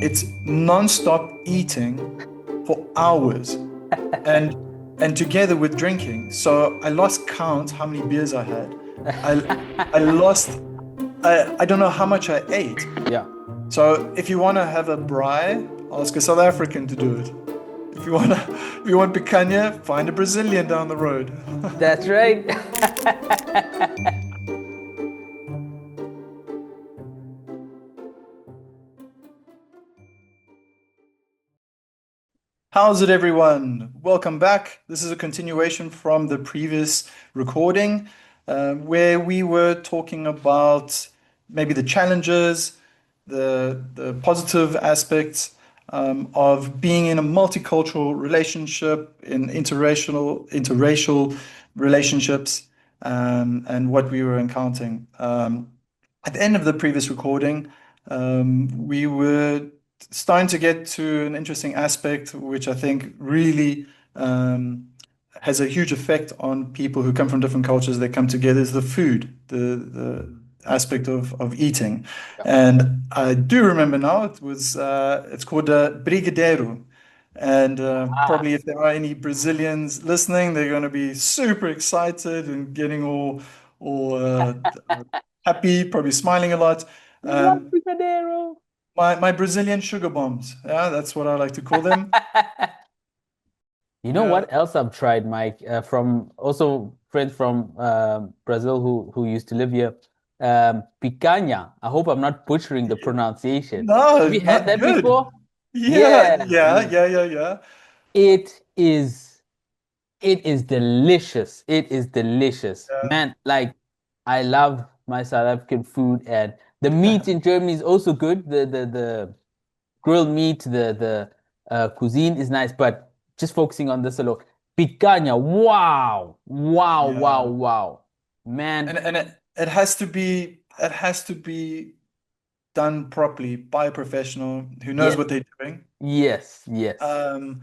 It's non-stop eating for hours and together with drinking. So I lost count how many beers I had. I I lost I don't know how much I ate. Yeah, So if you want to have a braai, ask a South African to do it. If you want picanha, find a Brazilian down the road. that's right. How's it, everyone? Welcome back. This is a continuation from the previous recording, where we were talking about maybe the challenges, the positive aspects of being in a multicultural relationship, in interracial relationships, and what we were encountering. At the end of the previous recording, we were starting to get to an interesting aspect, which I think really has a huge effect on people who come from different cultures that come together, is the food, the aspect of eating. Yeah. And I do remember now it's called Brigadeiro. And Ah, probably if there are any Brazilians listening, they're going to be super excited and getting all happy, probably smiling a lot. we love Um, Brigadeiro. my Brazilian sugar bombs. Yeah, that's what I like to call them. You know Yeah. what else I've tried, Mike? From also friends from Brazil who used to live here. Picanha. I hope I'm not butchering the pronunciation. Have No, you had not that good. before? Yeah, Yeah, yeah, yeah. yeah, yeah, yeah. It is it is delicious. It is delicious. Yeah. Man, like I love my South African food and the meat in Germany is also good. The grilled meat, the cuisine is nice, but just focusing on this alone. Picanha, wow, wow, wow, Yeah. wow. Man, And it has to be done properly by a professional who knows yeah, what they're doing. yes, yes. Um,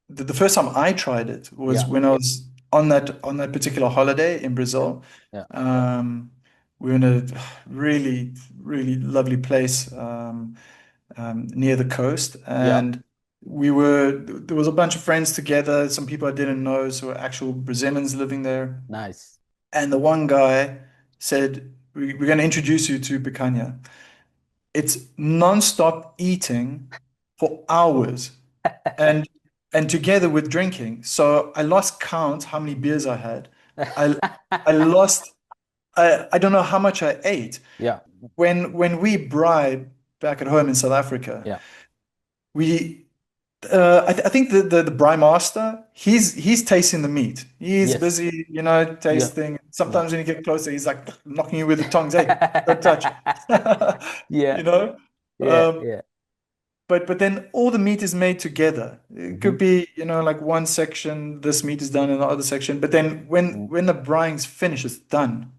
the first time I tried it was Yeah, when I was on that particular holiday in yeah, Brazil. yeah, Um, we were in a really, really lovely place near the coast, yeah. and there was a bunch of friends together, some people I didn't know, so actual Brazilians living there. Nice. And the one guy said, We're going to introduce you to picanha. It's non-stop eating for hours and together with drinking. So I lost count how many beers I had. I I lost I don't know how much I ate. Yeah, When we braai back at home in South Africa, yeah. we I think the braai master, he's tasting the meat. He's Yes. busy, Yeah, tasting. yeah. Sometimes when you get closer, he's like knocking you with the tongs. Hey, don't touch. Yeah, You know? yeah, Um, yeah. but then all the meat is made together. It Hmm. could be, like one section, this meat is done in the other section. But then when the braaiing's finished, it's done.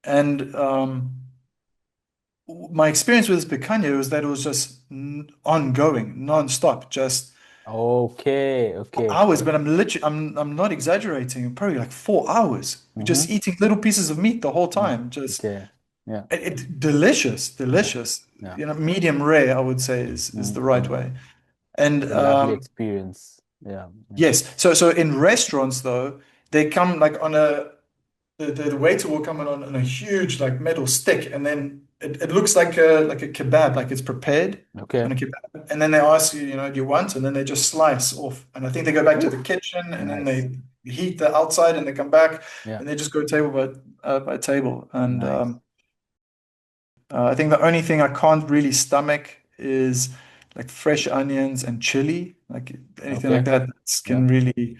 And my experience with this picanha was that it was just ongoing, non-stop, just Okay, for okay. hours. But I'm not exaggerating. Probably like 4 hours. We're Hmm. just eating little pieces of meat the whole time. Just Okay. Yeah, delicious, yeah, delicious. yeah. Medium rare, I would say is the right Mm. way. And A lovely experience. Yeah, yeah. yes, so in restaurants though, they come like on the waiter will come in on a huge like metal stick, and then it looks like a kebab, like it's prepared Okay. on a kebab, and then they ask you, do you want, and then they just slice off, and I think they go back to Oof, the kitchen, and then nice. they heat the outside, and they come back, Yeah, and they just go table by table, and nice. I think the only thing I can't really stomach is like fresh onions and chili, like anything like Okay. that Yeah. can really,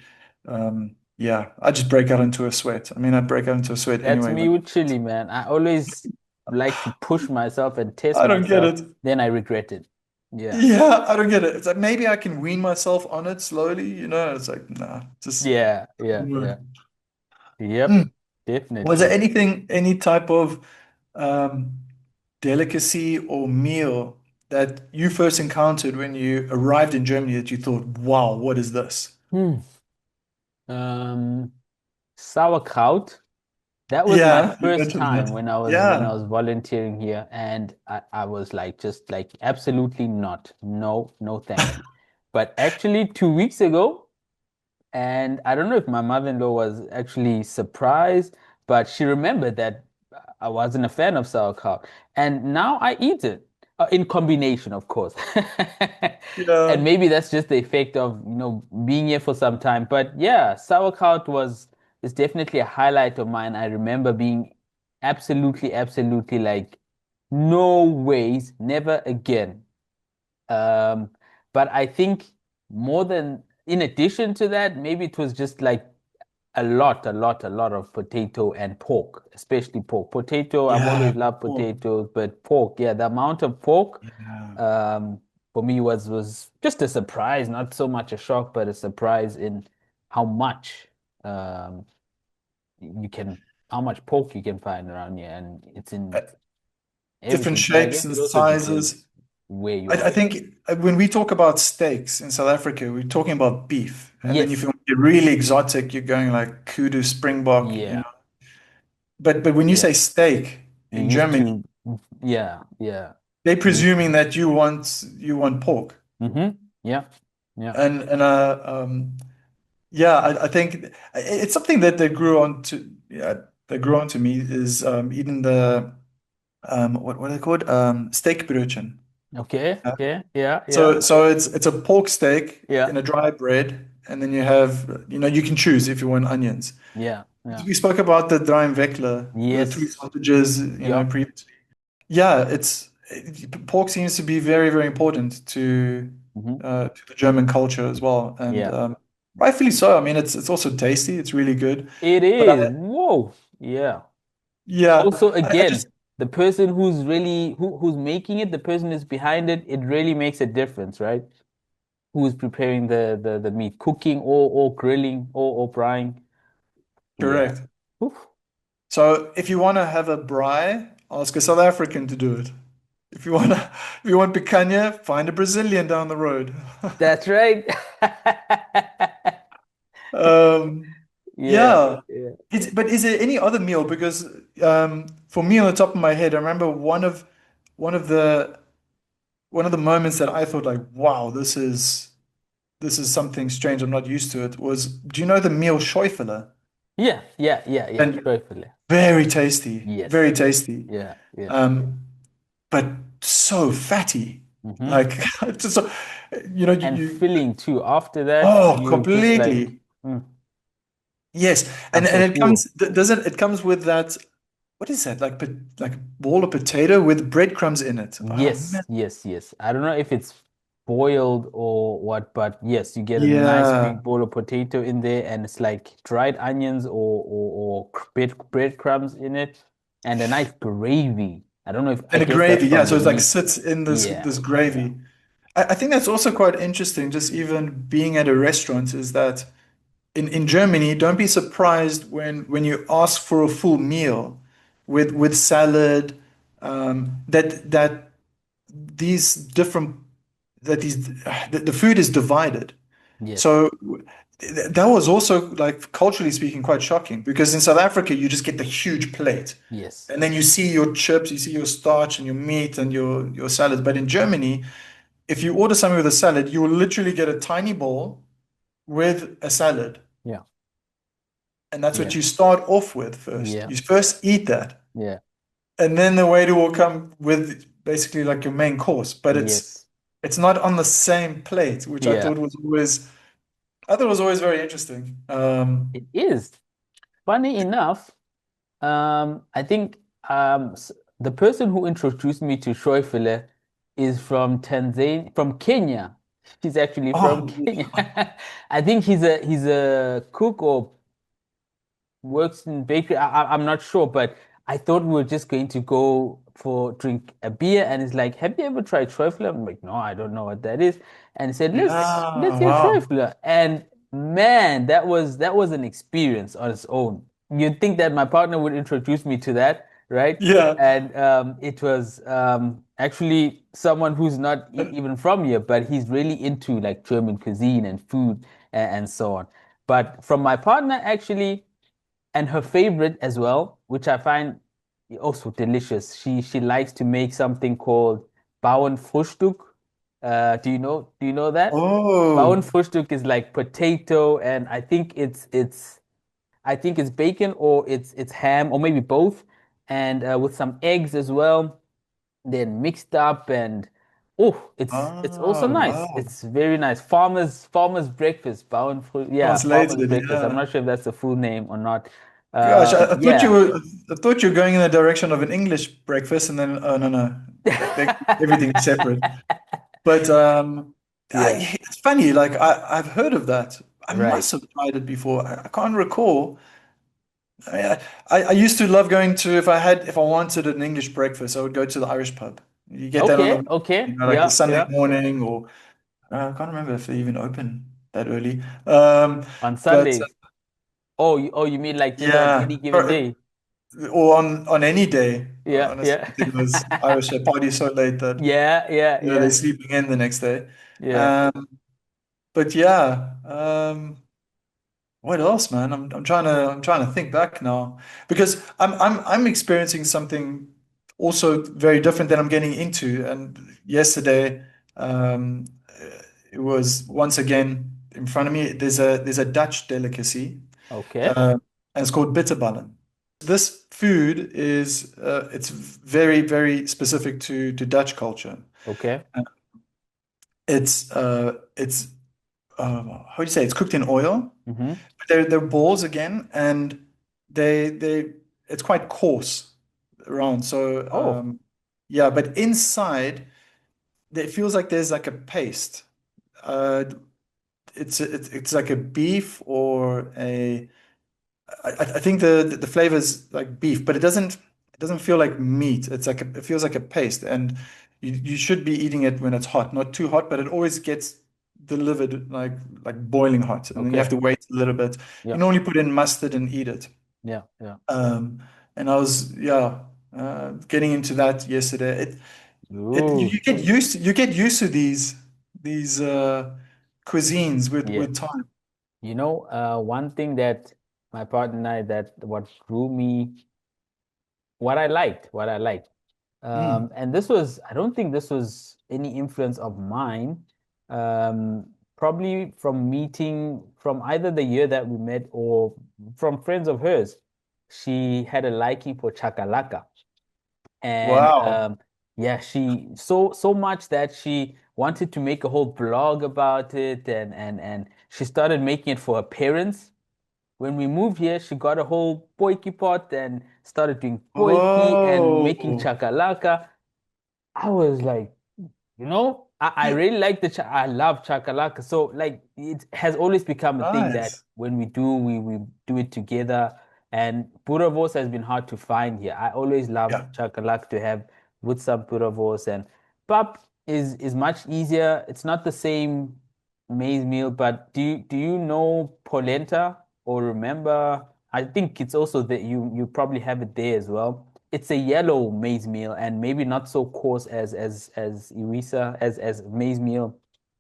yeah, I just break out into a sweat. I mean, I break out into a sweat That's anyway. me with chili, man. I always like to push myself and test I don't get myself, it. then I regret it. Yeah. Yeah, I don't get it. It's like maybe I can wean myself on it slowly, It's like, nah, just Yeah, yeah, doesn't work. yeah. Yep, Mm. Was there definitely. anything, any type of um, delicacy or meal that you first encountered when you arrived in Germany that you thought, wow, what is this? Hmm. Um, Sauerkraut. That was my Yeah, you first mentioned time that. when I Yeah. was volunteering here, and I was like just like absolutely not. No, no, thank you. But actually 2 weeks ago, and I don't know if my mother-in-law was actually surprised, but she remembered that I wasn't a fan of sauerkraut. And now I eat it in combination, of course. And Yeah. maybe that's just the effect of, being here for some time. But yeah, sauerkraut is definitely a highlight of mine. I remember being absolutely, absolutely like, no ways, never again. Um, but I think in addition to that, maybe it was just like a lot of potato and pork, especially pork. Potato, I've always Yeah. loved Oh, potatoes, but pork, yeah, the amount of pork, yeah. um, for me was just a surprise, not so much a shock, but a surprise in how much um you can, how much pork you can find around here, and it's in Different everything. But I shapes guess and it also depends sizes. where you I are. think when we talk about steaks in South Africa, we're talking about beef. And then if Yes. you want to get really exotic, you're going like kudu, springbok, Yeah. But when you Yeah. say steak You in used Germany, to, yeah, yeah. they're You used to. presuming that you want pork. Yeah. Yeah. And yeah, I think it's something that they grew on to. Yeah, they grew on to me is eating the what are they called? Steakbrötchen. Okay. Okay. Yeah. Yeah. So it's a pork steak Yeah. in a dry bread, and then you have, you can choose if you want onions. Yeah. Yeah. We spoke about the Dreinweckler, the three Yes. sausages, Yup. previously. Yeah, pork seems to be very, very important Hmm. to the German culture as well, and Yeah. rightfully so. I mean, it's also tasty. It's really good. It But is. Whoa. Yeah. yeah, Also, I just again, the person who's really who's making it, the person who's behind it, it really makes a difference, right? Who's preparing the meat, cooking or grilling or braaiing. Yeah. correct. Oof. So if you want to have a braai, ask a South African to do it. If you want picanha, find a Brazilian down the road. That's right. Um, Yeah. yeah. Yeah. But is there any other meal? Because for me, on the top of my head, I remember one of the one of the moments that I thought like, wow, this is something strange. I'm not used to it. Was, do you know the meal Schäufele? Yeah, yeah, yeah, yeah. And Schäufele. very tasty, Yes. very tasty. Yeah, yeah. Um, but so fatty. Hmm. Like just so, you know, And you filling too. After that, oh, you just like, completely. Yes, I'm and so it comes full. doesn't it comes with that, what is that, like a ball of potato with breadcrumbs in it. Oh man. Yes, yes, yes. I don't know if it's boiled or what, but yes, you get a nice Yeah. big bowl of potato in there, and it's like dried onions or breadcrumbs in it, and a nice gravy. I don't know if I And a guess that's gravy, yeah. from So the it's like meat. sits in this Yeah, yeah. gravy. I think that's also quite interesting, just even being at a restaurant, is that in Germany, don't be surprised when you ask for a full meal with salad, that these different that these the food is divided. Yes, So that was also, like, culturally speaking, quite shocking, because in South Africa you just get the huge plate, yes, and then you see your chips, you see your starch and your meat and your salad. But in Germany, if you order something with a salad, you will literally get a tiny bowl with a salad, yeah, and that's yeah, what you start off with first. yeah, You first eat that, yeah, and then the waiter will come with basically like your main course, but yes, it's not on the same plate, which yeah. I thought was always very interesting. It is. Funny enough, I think the person who introduced me to Schäufele is from Tanzania, from Kenya. He's actually from Oh, Kenya. I think he's a cook or works in bakery. I'm not sure, but I thought we were just going to go for drink a beer, and it's like, have you ever tried Schäufele? I'm like, no, I don't know what that is. And he said, let's yeah, get wow. Schäufele. And man, that was an experience on its own. You'd think that my partner would introduce me to that, right? Yeah. And it was actually someone who's not even from here, but he's really into like German cuisine and food and so on. But from my partner, actually. And her favorite as well, which I find also delicious. She likes to make something called Bauernfrühstück. Do you know that? Oh, Bauernfrühstück is like potato, and I think it's bacon or it's ham or maybe both, and with some eggs as well, then mixed up, and oh, it's also nice. wow. It's very nice. Farmers breakfast, Bauernfrühstück. Yeah, farmers Translated, breakfast. I'm yeah. not sure if that's the full name or not. Gosh, I thought you Yeah. were I thought you were going in the direction of an English breakfast, and then oh no no, everything is separate. But Yeah. it's funny. Like I've heard of that. I Right. must have tried it before. I can't recall. I, mean, I used to love going to if I wanted an English breakfast, I would go to the Irish pub. You get that on Okay. the Okay. like a Yeah. Sunday Yeah. morning, or I can't remember if they even open that early. On But Sundays. Oh, you mean like just on any yeah, given day? or on any day. Yeah. Honestly, Yeah. I think those Irish they party so late that Yeah. Yeah. they're Yeah. sleeping in the next day. Yeah. Um, but yeah, what else, man? I'm trying to think back now because I'm experiencing something also very different that I'm getting into. And yesterday, um, it was once again in front of me. There's a Dutch delicacy, Okay. uh, and it's called Bitterballen. This food is it's very very specific to Dutch culture. Okay. Uh, it's how do you say it's cooked in oil. Mm-hmm. They're balls again, and they it's quite coarse around. So Oh. yeah, but inside it feels like there's like a paste. Uh, it's like a beef or a I think the flavor is like beef, but it doesn't feel like meat. It feels like a paste, and you should be eating it when it's hot, not too hot, but it always gets delivered like boiling hot, and then you have Okay. to wait a little bit. You Yeah. normally put in mustard and eat it. Yeah. Yeah. And I was getting into that yesterday. Ooh. You get used to these cuisines Yeah. with time. One thing that my partner and I, that what drew me, what I liked. Mm. And I don't think this was any influence of mine. Probably from meeting, from either the year that we met or from friends of hers. She had a liking for Chakalaka. And Wow. yeah, she so much that she wanted to make a whole blog about it, and she started making it for her parents. When we moved here, she got a whole potjie pot and started doing potjie and making Oh. chakalaka. I was like, I Yeah, really like I love chakalaka. So like it has always become a thing that nice. when we do it together. And Puravos has been hard to find here. I always love Yeah. chakalaka to have with some Puravos, and pap is much easier. It's not the same maize meal, but do you know polenta or remember? I think it's also that you probably have it there as well. It's a yellow maize meal and maybe not so coarse as Irisa as maize meal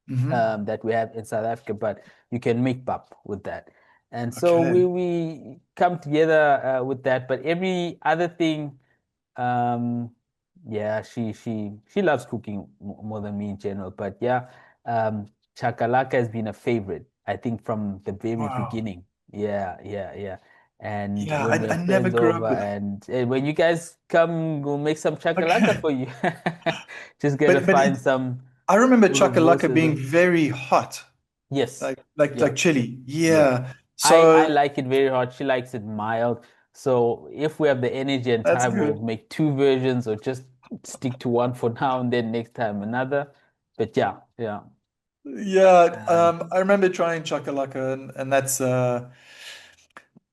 Hmm. that we have in South Africa, but you can make pap with that. And so we Okay. we come together with that. But every other thing, um, yeah, she loves cooking more than me in general. But yeah, chakalaka has been a favorite, I think, from the very Wow. beginning. Yeah, yeah, yeah. And Yeah, when we I have never friends grew up over, with it. and when you guys come, we'll make some chakalaka Okay. for you. Just gotta But find some I remember Chakalaka boerewors. being very hot, Yes. like Yeah. chili. Yeah. Yeah. I So like it very hot. She likes it mild. So if we have the energy and that's time, we'll good. make two versions or just stick to one for now and then next time another. But yeah, yeah. Yeah, Um, I remember trying Chakalaka, and that's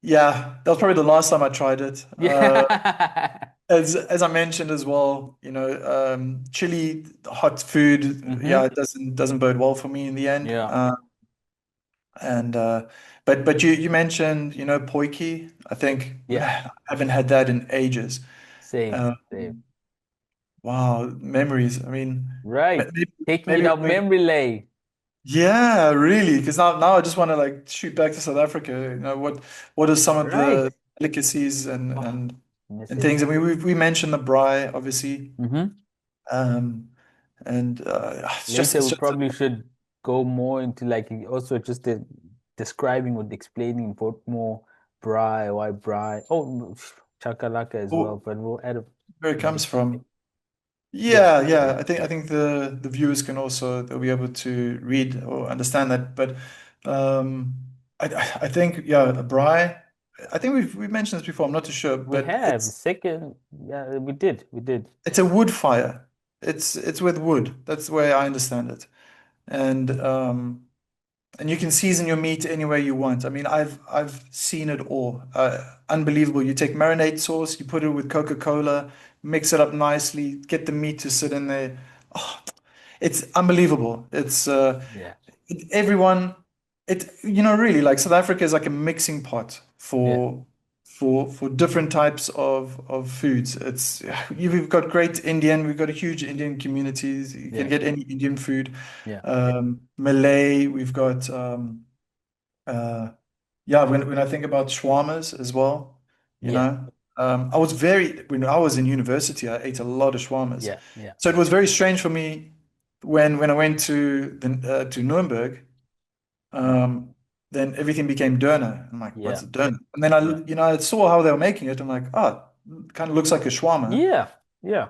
yeah, that was probably the last time I tried it. yeah. As I mentioned as well, chili, hot food, yeah, hmm it doesn't bode well for me in the end. Yeah. And but you mentioned Poiki. I think Yeah. I haven't had that in ages. Same. Uh, Same. wow, memories. I mean, Right. maybe Take me maybe, down maybe memory lane. yeah, really, because now I just want to like shoot back to South Africa. What are some of Right. delicacies Oh, and miss it. things. And we mentioned the braai, obviously. Hmm. Um, and Later, it's we just probably should go more into like also just describing or explaining what more Braai, why Braai. Oh, Chakalaka as well, oh, but we'll add a where it comes bit. from. Yeah, Yeah, yeah. yeah, I think the viewers can also they'll be able to read or understand that. But um, I think yeah, a braai. I think we've mentioned this before. I'm not too sure, we but have second. Yeah, we did. it's a wood fire. It's with wood. That's the way I understand it. And and you can season your meat any way you want. I mean, I've seen it all. Unbelievable. You take marinade sauce, you put it with Coca-Cola, mix it up nicely, get the meat to sit in there. Oh, it's unbelievable. Yeah, Everyone, really like South Africa is like a mixing pot yeah, for different types of foods. We've got great Indian, we've got a huge Indian communities. You can yeah, get any Indian food. yeah, Malay, we've got uh, yeah. When I think about shawarmas as well, you yeah, know, I was very when I was in university, I ate a lot of shawarmas, yeah, yeah, so it was very strange for me when I went to Nuremberg. Um, then everything became Döner. I'm like, what's yeah, a Döner? And then yeah, I saw how they were making it. I'm like, oh, kind of looks like a shawarma, yeah, yeah.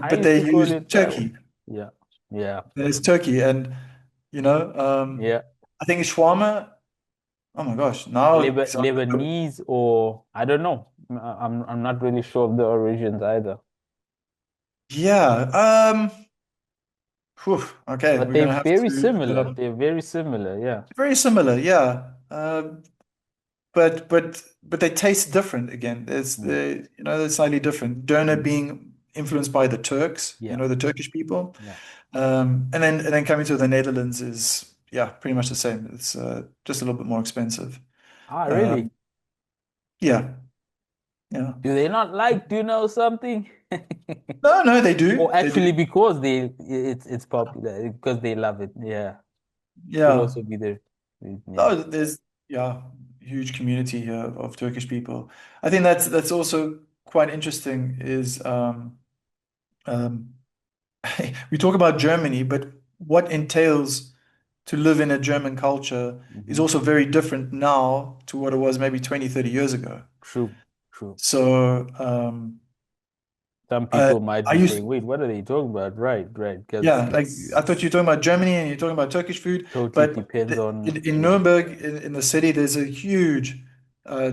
I but used they to call use it that way. turkey. Yeah, yeah, There's turkey, and you know, yeah. I think shawarma. Oh my gosh, now Lebanese or I don't know. I'm not really sure of the origins either. yeah. Whew, okay, But we're they're gonna have very to look that similar. up. They're very similar. Yeah. Very similar, yeah. But they taste different again. There's Mm. they're slightly different. Döner being influenced by the Turks, Yeah. the Turkish people. Yeah. And then coming to the Netherlands is yeah, pretty much the same. It's just a little bit more expensive. Ah, really? Um, yeah, yeah. Do they not like, do you know something? No, no, they do. Or They do. actually because it's popular, because they love it. Yeah. Could Yeah. also be there. Yeah. No, there's yeah, huge community here of Turkish people. I think that's also quite interesting is um, we talk about Germany, but what entails to live in a German culture is Hmm. also very different now to what it was maybe 20, 30 years ago. True. True. So Some I people might I be saying, used wait, what are they talking about? Right, right. Because yeah, like I thought you it's were talking about Germany and you're talking about Turkish food, totally but depends on in who. Nuremberg, in the city, there's a huge uh,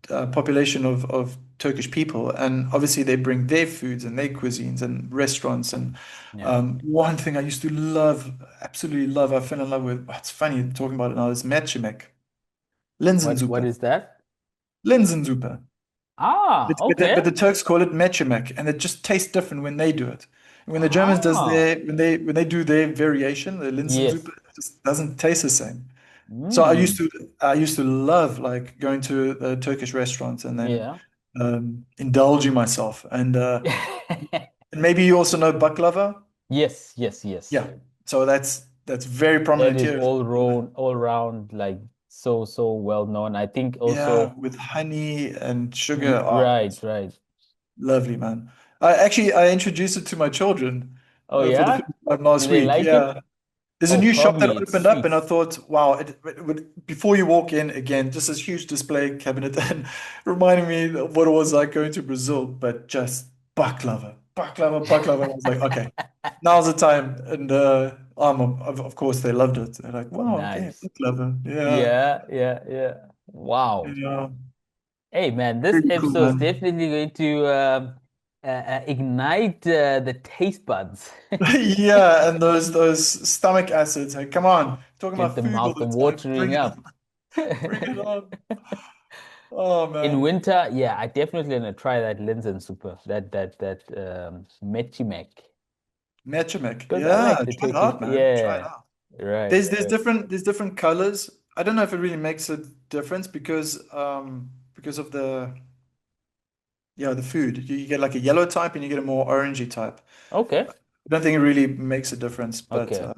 population of Turkish people, and obviously they bring their foods and their cuisines and restaurants. And Yeah. one thing I used to love, absolutely love, I fell in love with. It's funny talking about it now. Is Mercimek, What Linsensuppe, is that? Linsensuppe. Ah, But okay. the Turks call it Mercimek, and it just tastes different when they do it. When the Germans does Ah, when they do their variation, the Linsensuppe, yes. it just doesn't taste the same. So Mm. I used to love like going to a Turkish restaurants and then Yeah. indulging myself. And maybe you also know baklava. Yes, yes, yes. Yeah. So that's very That prominent is here as well. all round, like so well known. I think Yeah, also, with honey and sugar. Oh, right, it's right. lovely, man. I introduced it to my children Oh for the yeah? first time last Do they week. like it? Yeah. There's a Oh, new shop that probably it's opened up, and I sweet. thought, wow, before you walk in again, just this huge display cabinet and reminding me of what it was like going to Brazil, but just baklava, baklava, baklava. And I was like, okay, now's the time. And of course, they loved it. They're like, wow, okay, Nice. baklava. Yeah, Yeah, yeah, yeah. Wow. yeah, Hey man, this pretty cool, episode is man. definitely going to ignite the taste buds. Yeah, and those stomach acids. Hey, come on, talking Get about the food all mouth the time. watering Bring it up. on, bring it on. Oh In man. winter, yeah, I definitely gonna try that Linsen super, that Mercimek. Mercimek. Because I Yeah, like the try it Turkish, out, man. Try it yeah, out. right, right. There's different colors. I don't know if it really makes a difference because of the the food. You get like a yellow type and you get a more orangey type. Okay, I don't think it really makes a difference, but okay,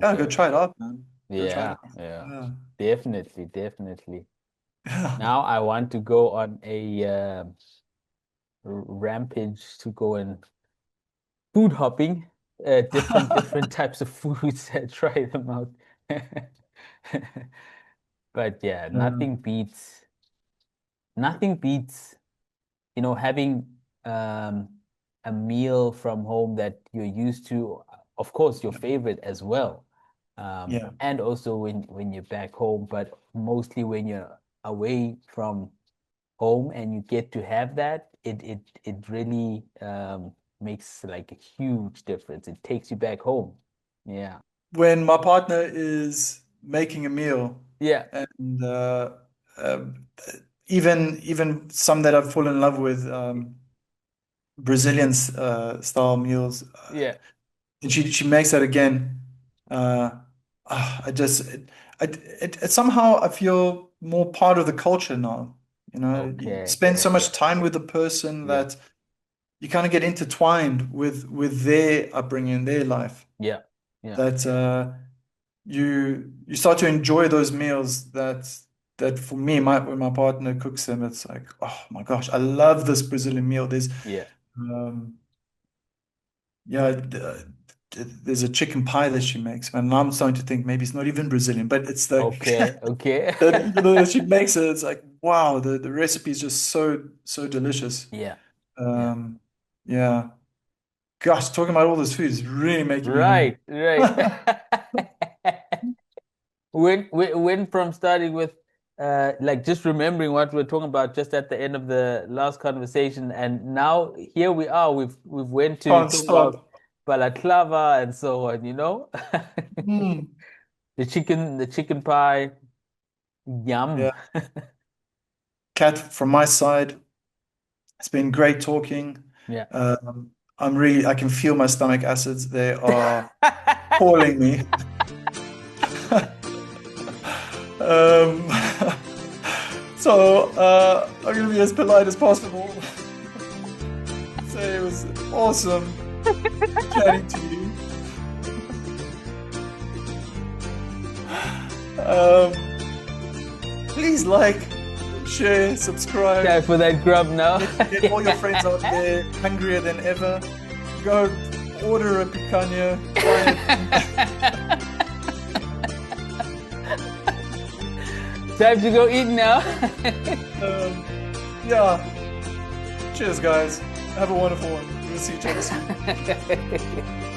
yeah, go okay. try it out, man. Go try it Yeah, out. yeah. Yeah. Definitely, definitely. Now I want to go on a rampage to go and food hopping, different types of foods and try them out. But yeah, nothing beats, having um, a meal from home that you're used to, of course, your favorite as well. Yeah. And also when you're back home, but mostly when you're away from home and you get to have that, it really makes like a huge difference. It takes you back home. Yeah. When my partner is making a meal, Yeah. and um, even some that I've fallen in love with, Brazilian style meals, Yeah. and she makes that again. Uh, I just somehow I feel more part of the culture now. You Okay. spend so much Okay. time with the person Yeah. that you kind of get intertwined with their upbringing, their life. Yeah. Yeah. That you start to enjoy those meals that for me, when my partner cooks them, it's like, oh my gosh, I love this Brazilian meal. Yeah. Um, yeah, there's a chicken pie that she makes, and I'm starting to think maybe it's not even Brazilian, but it's the Okay. Okay. that she makes it. It's like, wow, the recipe is just so delicious. Yeah. Yeah. Um, yeah, gosh, talking about all this food is really making me hungry. Right. Right. When from starting with like just remembering what we are talking about just at the end of the last conversation, and now here we are. We've went to Can't talk about stop. balaclava and so on, Mm. the chicken pie. Yum. Yeah, Kat, from my side, it's been great talking. Yeah. I can feel my stomach acids. They are calling me. Um, I'm gonna be as polite as possible. Say it was awesome chatting to you. Um, Please like, share, subscribe. Time for that grub now. Get all your friends out there hungrier than ever. Go order a picanha. Try it. Time to go eat now. Yeah. Cheers, guys. Have a wonderful one. We'll see each other soon.